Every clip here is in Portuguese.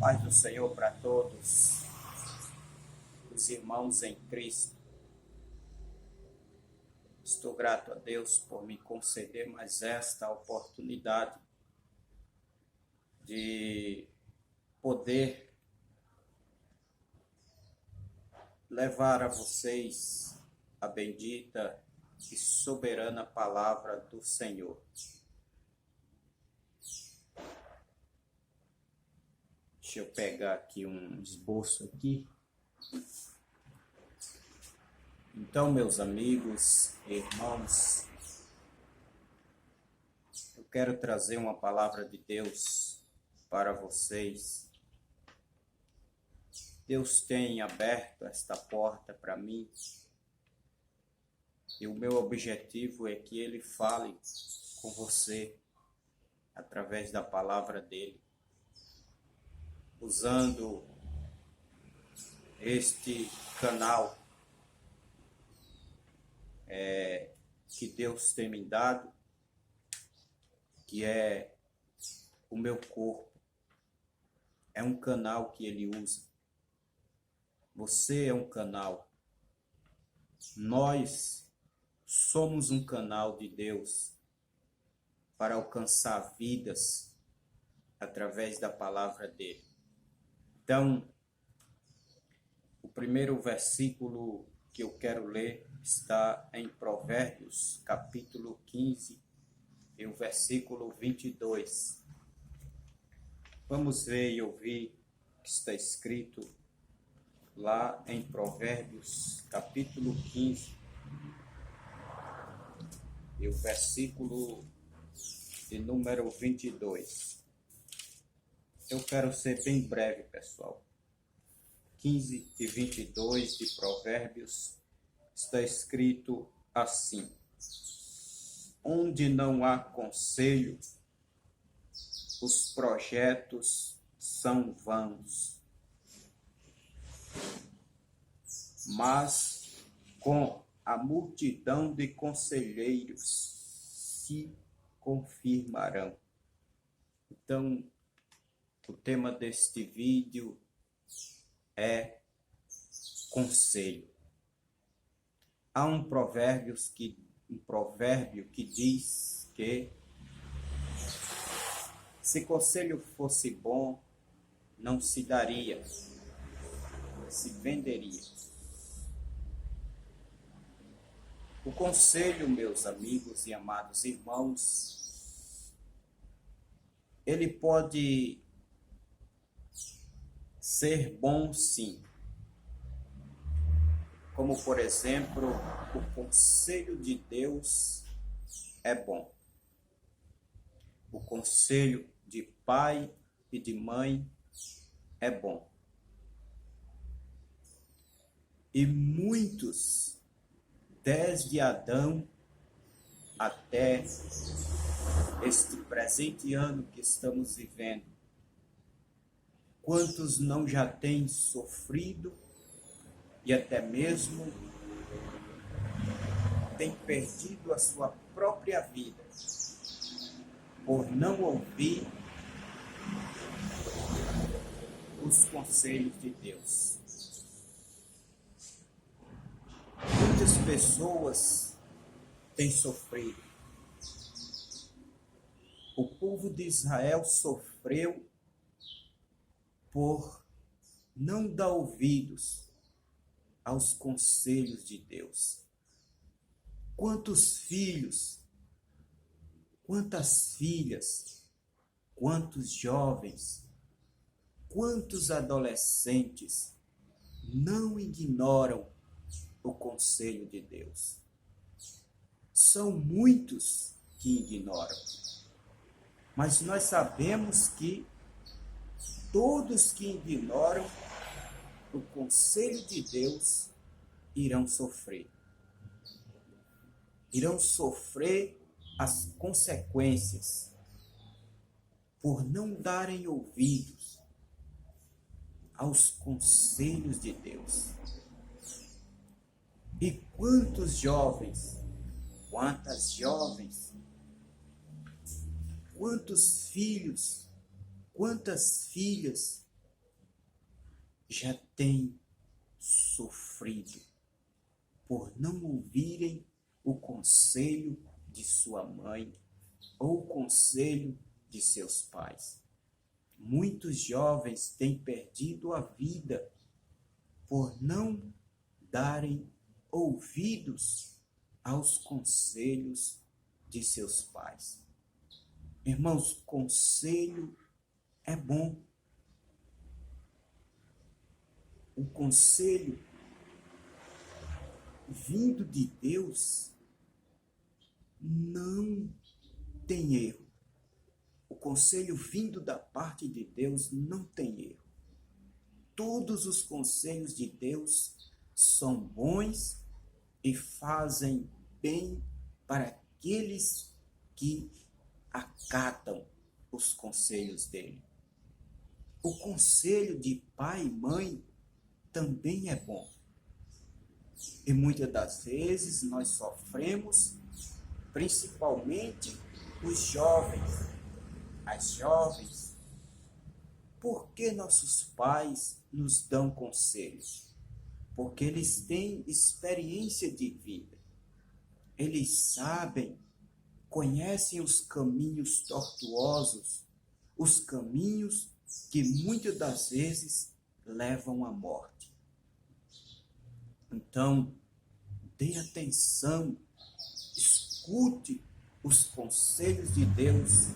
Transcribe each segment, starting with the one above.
Paz do Senhor para todos os irmãos em Cristo. Estou grato a Deus por me conceder mais esta oportunidade de poder levar a vocês a bendita e soberana palavra do Senhor. Deixa eu pegar aqui um esboço aqui. Então, meus amigos e irmãos, eu quero trazer uma palavra de Deus para vocês. Deus tem aberto esta porta para mim e o meu objetivo é que Ele fale com você através da palavra dEle, usando este canal que Deus tem me dado, que é o meu corpo. É um canal que Ele usa. Você é um canal. Nós somos um canal de Deus para alcançar vidas através da palavra dEle. Então, o primeiro versículo que eu quero ler está em Provérbios, capítulo 15, e o versículo 22. Vamos ver e ouvir o que está escrito lá em Provérbios, capítulo 15, e o versículo de número 22. Eu quero ser bem breve, pessoal. 15 e 22 de Provérbios está escrito assim: onde não há conselho, os projetos são vãos, mas com a multidão de conselheiros se confirmarão. Então, o tema deste vídeo é conselho. Há um provérbio que diz que se conselho fosse bom, não se daria, se venderia. O conselho, meus amigos e amados irmãos, ele pode ser bom sim. Como, por exemplo, o conselho de Deus é bom. O conselho de pai e de mãe é bom. E muitos, desde Adão até este presente ano que estamos vivendo, quantos não já têm sofrido e até mesmo têm perdido a sua própria vida por não ouvir os conselhos de Deus. Muitas pessoas têm sofrido. O povo de Israel sofreu por não dar ouvidos aos conselhos de Deus. Quantos filhos, quantas filhas, quantos jovens, quantos adolescentes não ignoram o conselho de Deus? São muitos que ignoram. Mas nós sabemos que todos que ignoram o conselho de Deus irão sofrer. Irão sofrer as consequências por não darem ouvidos aos conselhos de Deus. E quantos jovens, quantas jovens, quantos filhos, quantas filhas já têm sofrido por não ouvirem o conselho de sua mãe ou o conselho de seus pais. Muitos jovens têm perdido a vida por não darem ouvidos aos conselhos de seus pais. Irmãos, conselho é bom. O conselho vindo de Deus não tem erro. O conselho vindo da parte de Deus não tem erro. Todos os conselhos de Deus são bons e fazem bem para aqueles que acatam os conselhos dele. O conselho de pai e mãe também é bom. E muitas das vezes nós sofremos, principalmente os jovens, as jovens, porque nossos pais nos dão conselhos? Porque eles têm experiência de vida. Eles sabem, conhecem os caminhos tortuosos, os caminhos que muitas das vezes levam à morte. Então, dê atenção, escute os conselhos de Deus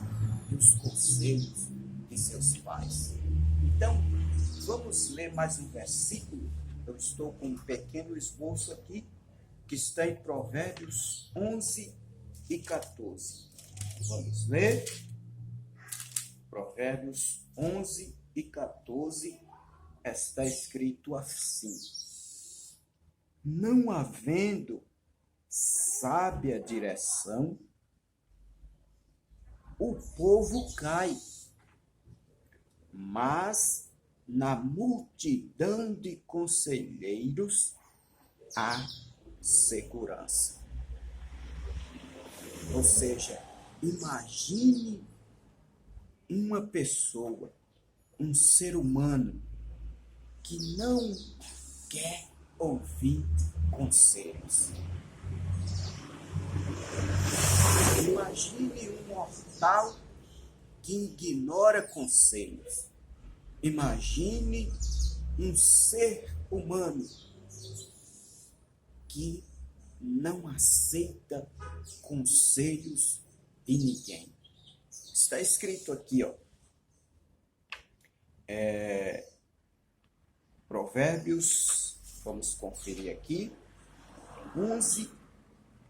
e os conselhos de seus pais. Então, vamos ler mais um versículo. Eu estou com um pequeno esboço aqui, que está em Provérbios 11 e 14. Vamos ler? Provérbios 11 e 14 está escrito assim: não havendo sábia direção, o povo cai, mas na multidão de conselheiros há segurança. Ou seja, imagine uma pessoa, um ser humano, que não quer ouvir conselhos. Imagine um mortal que ignora conselhos. Imagine um ser humano que não aceita conselhos de ninguém. Está escrito aqui, Provérbios, vamos conferir aqui, 11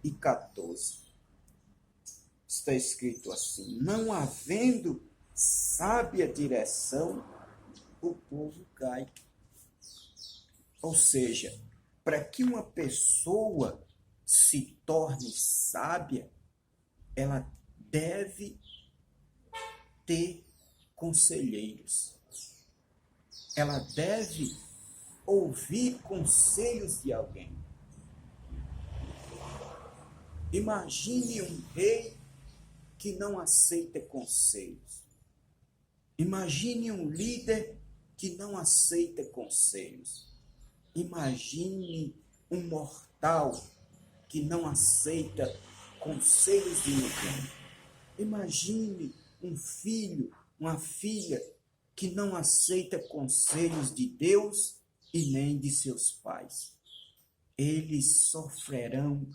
e 14. Está escrito assim: não havendo sábia direção, o povo cai. Ou seja, para que uma pessoa se torne sábia, ela deve ter conselheiros. Ela deve ouvir conselhos de alguém. Imagine um rei que não aceita conselhos. Imagine um líder que não aceita conselhos. Imagine um mortal que não aceita conselhos de ninguém. Imagine um filho, uma filha que não aceita conselhos de Deus e nem de seus pais. Eles sofrerão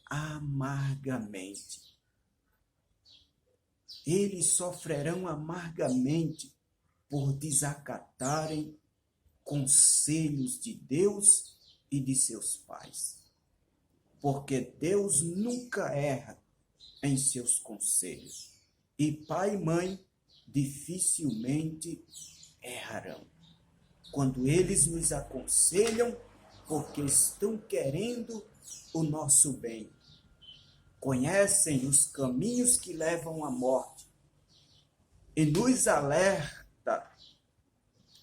amargamente. Eles sofrerão amargamente por desacatarem conselhos de Deus e de seus pais. Porque Deus nunca erra em seus conselhos. E pai e mãe dificilmente errarão. Quando eles nos aconselham, porque estão querendo o nosso bem. Conhecem os caminhos que levam à morte e nos alerta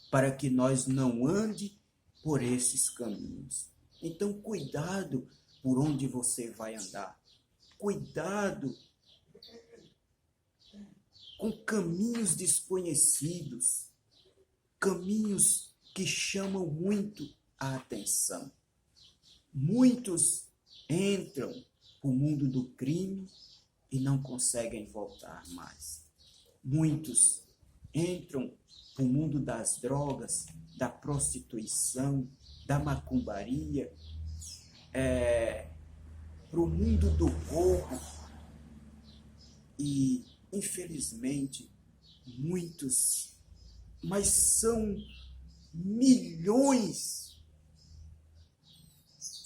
para que nós não ande por esses caminhos. Então, cuidado por onde você vai andar. Cuidado com caminhos desconhecidos, caminhos que chamam muito a atenção. Muitos entram para o mundo do crime e não conseguem voltar mais. Muitos entram para o mundo das drogas, da prostituição, da macumbaria, para o mundo do roubo. E, infelizmente, muitos, mas são milhões,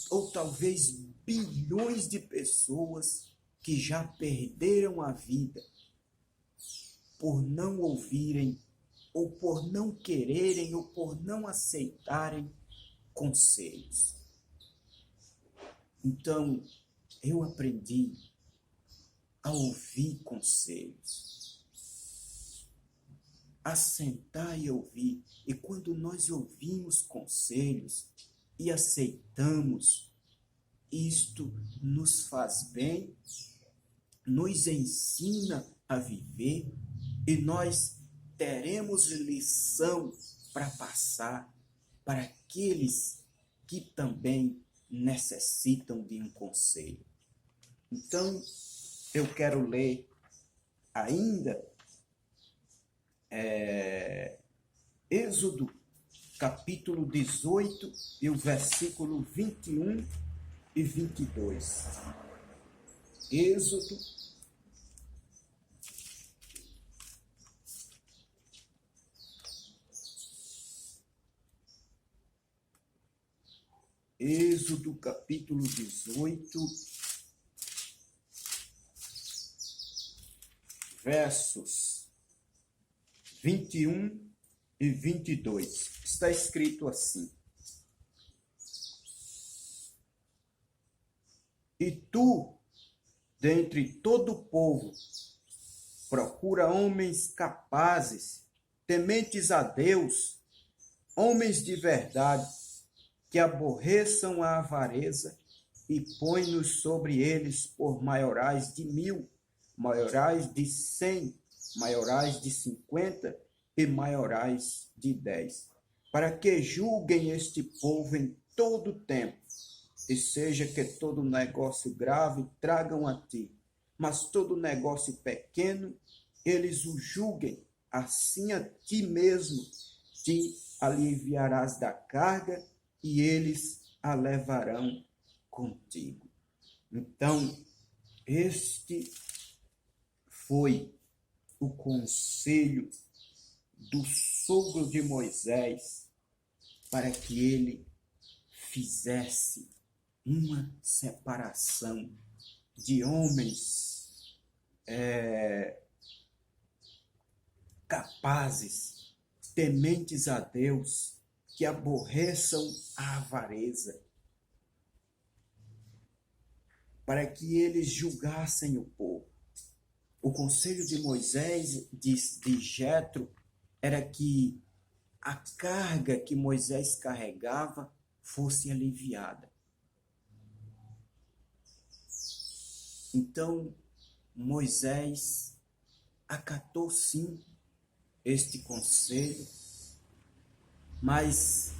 ou talvez bilhões de pessoas que já perderam a vida por não ouvirem, ou por não quererem, ou por não aceitarem conselhos. Então, eu aprendi a ouvir conselhos, a sentar e ouvir. E quando nós ouvimos conselhos e aceitamos, isto nos faz bem, nos ensina a viver e nós teremos lição para passar para aqueles que também necessitam de um conselho. Então, eu quero ler ainda Êxodo, capítulo 18, e o versículo 21 e 22. Êxodo, capítulo 18, versos 21 e 22. Está escrito assim: E tu, dentre todo o povo, procura homens capazes, tementes a Deus, homens de verdade, que aborreçam a avareza, e põe-nos sobre eles por maiorais de 1000, maiorais de 100, maiorais de 50 e maiorais de 10, para que julguem este povo em todo o tempo, e seja que todo negócio grave tragam a ti, mas todo negócio pequeno eles o julguem, assim a ti mesmo te aliviarás da carga, e eles a levarão contigo. Então, este foi o conselho do sogro de Moisés para que ele fizesse uma separação de homens capazes, tementes a Deus, que aborreçam a avareza, para que eles julgassem o povo. O conselho de Moisés, de Jetro, era que a carga que Moisés carregava fosse aliviada. Então, Moisés acatou sim este conselho, mas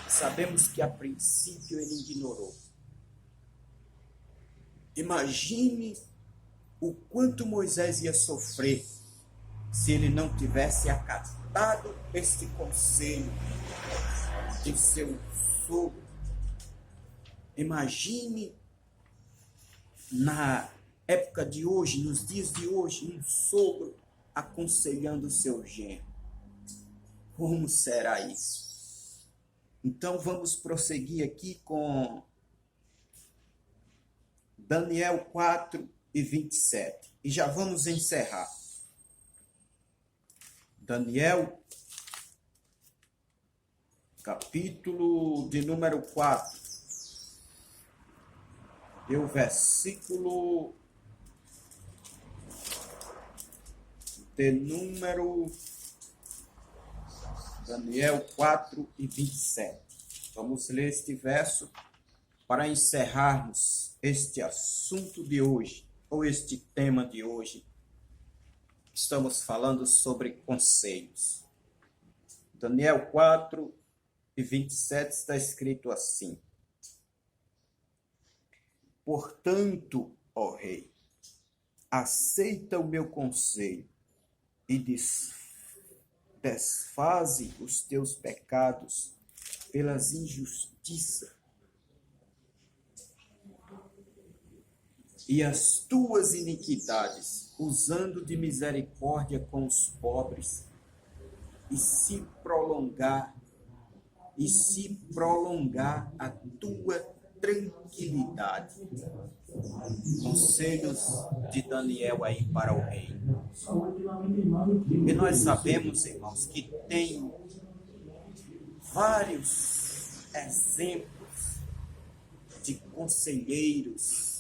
sabemos que a princípio ele ignorou. Imagine o quanto Moisés ia sofrer se ele não tivesse acatado este conselho de seu sogro. Imagine na época de hoje, nos dias de hoje, um sogro aconselhando o seu genro. Como será isso? Então vamos prosseguir aqui com Daniel 4 e 27. E já vamos encerrar. Daniel, capítulo de número 4. E o versículo de número Daniel 4 e 27. Vamos ler este verso para encerrarmos este assunto de hoje, ou este tema de hoje. Estamos falando sobre conselhos. Daniel 4 e 27 está escrito assim: Portanto, ó rei, aceita o meu conselho e desfaze os teus pecados pelas injustiças e as tuas iniquidades, usando de misericórdia com os pobres, e se prolongar a tua tranquilidade. Conselhos de Daniel aí para o rei. E nós sabemos, irmãos, que tem vários exemplos de conselheiros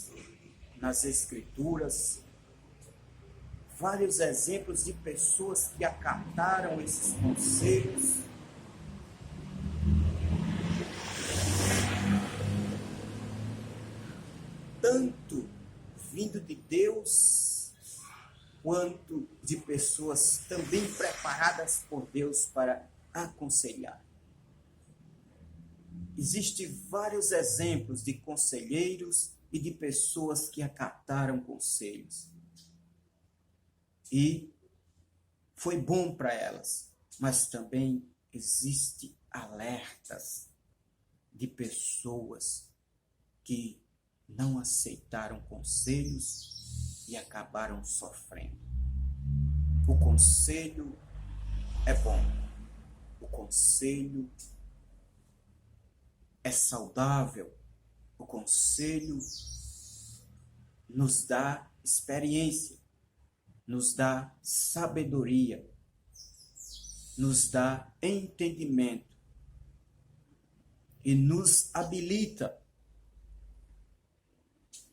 nas Escrituras, vários exemplos de pessoas que acataram esses conselhos, tanto vindo de Deus, quanto de pessoas também preparadas por Deus para aconselhar. Existem vários exemplos de conselheiros e de pessoas que acataram conselhos. E foi bom para elas, mas também existem alertas de pessoas que não aceitaram conselhos e acabaram sofrendo. O conselho é bom, o conselho é saudável, o conselho nos dá experiência, nos dá sabedoria, nos dá entendimento e nos habilita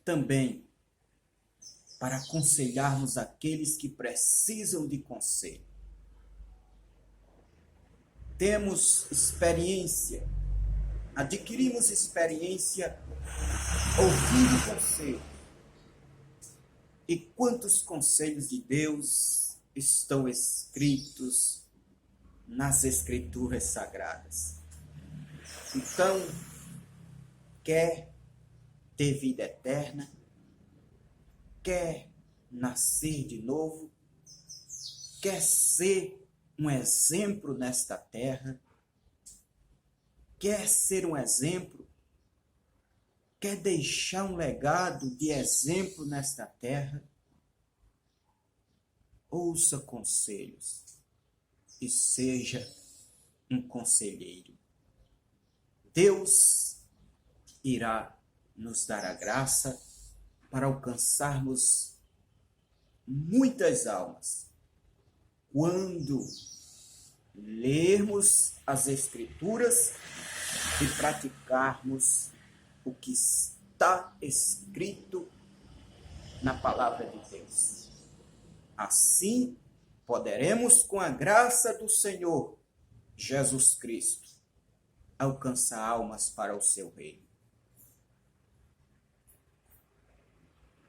também para aconselharmos aqueles que precisam de conselho. Temos experiência, adquirimos experiência ouvindo conselho. E quantos conselhos de Deus estão escritos nas Escrituras Sagradas? Então, quer ter vida eterna, quer nascer de novo, quer ser um exemplo nesta terra, quer ser um exemplo, quer deixar um legado de exemplo nesta terra, ouça conselhos e seja um conselheiro. Deus irá nos dar a graça para alcançarmos muitas almas quando lermos as Escrituras e praticarmos o que está escrito na palavra de Deus. Assim, poderemos, com a graça do Senhor Jesus Cristo, alcançar almas para o seu reino.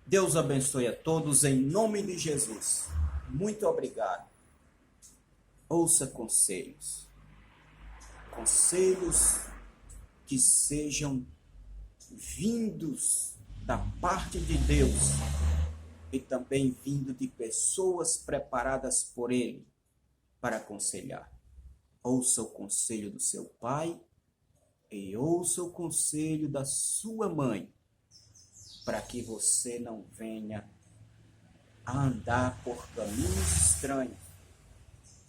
Deus abençoe a todos em nome de Jesus. Muito obrigado. Ouça conselhos. Conselhos que sejam vindos da parte de Deus e também vindo de pessoas preparadas por Ele para aconselhar. Ouça o conselho do seu pai e ouça o conselho da sua mãe, para que você não venha a andar por caminhos estranhos.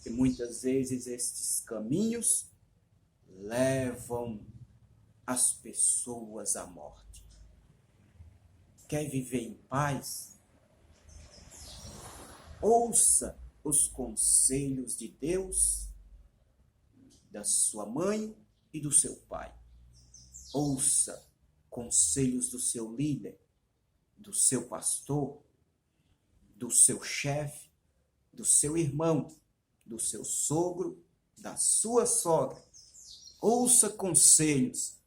E muitas vezes estes caminhos levam as pessoas à morte. Quer viver em paz? Ouça os conselhos de Deus, da sua mãe e do seu pai. Ouça conselhos do seu líder, do seu pastor, do seu chefe, do seu irmão, do seu sogro, da sua sogra. Ouça conselhos.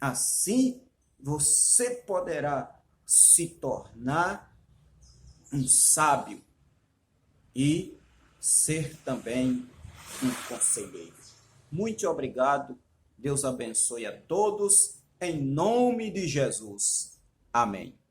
Assim você poderá se tornar um sábio e ser também um conselheiro. Muito obrigado. Deus abençoe a todos, em nome de Jesus. Amém.